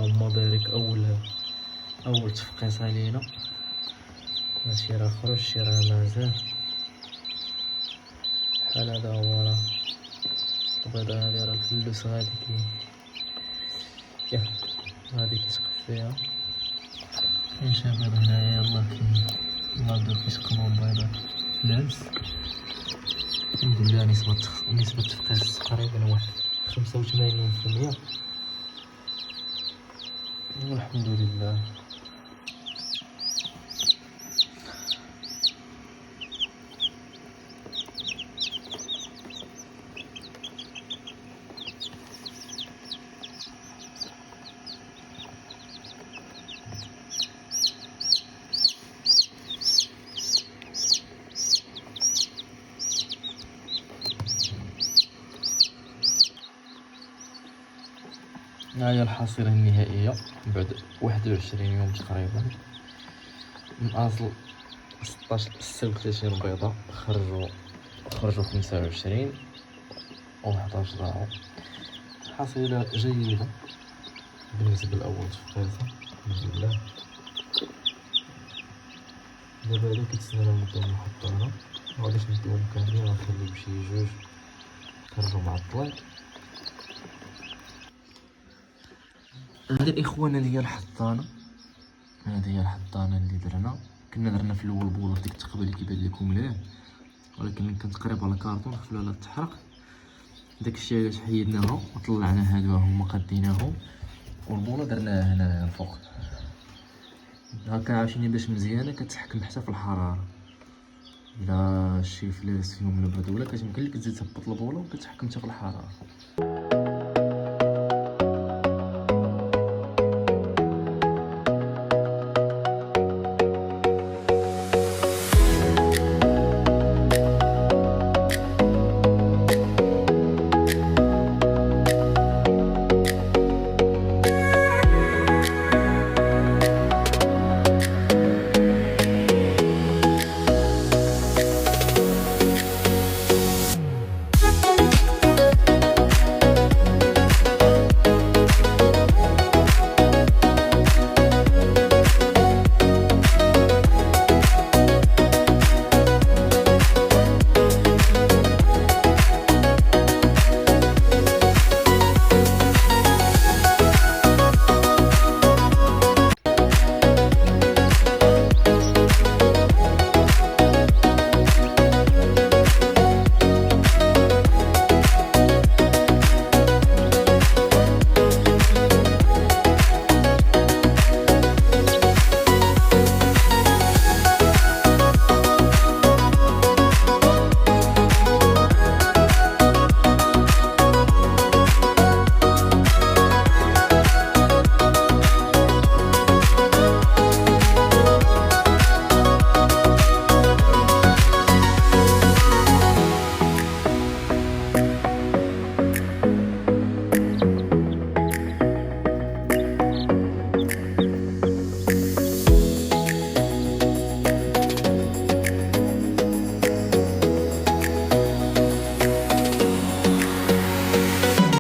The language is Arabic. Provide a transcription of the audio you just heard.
اللهم بارك. اول تفقيس علينا. هادشي راه خرج، شي راه مازال بحال هذا هو. راه البيضة هادي راه الفلوس غادي ياه غادي كتقف فيها. كاين شي بيض هنايا يلاه يلاه بداو كيسقمو بيضات فلاس. نقول لها نسبة تفقيس تقريبا واحد 85%. والحمد لله. ها هي الحصيلة النهائية بعد 21 يوم تقريبا من أصل 36 بيضة. خرجوا 25 و 11 ضاعوا. حصيلة جيدة بالنسبة لأول تفقيسة الحمد لله. دابا هادا كيتسناو نبداو محطانا، مغاديش نديوهم كاملين، غنخليو شي جوج خرجوا معطلين. هادي الإخوان هادي هي الحضانة. هادي هي الحضانة اللي درنا في الأول بولور ديك التقبيل كيبان لكم مليح، ولكن كانت قريبة على الكارطون خفنا على تحرق. داكشي علاش حيدناها وطلعنا هادو هما قديناهم، والبولة درناها هنا الفوق هاكا عاوتاني باش مزيانة كتحكم حتى في الحرارة. إلا شي فلاس فيهم لبردو ولا كتمكن لك تزيد تهبط البولة وكتحكم حتى في الحرارة.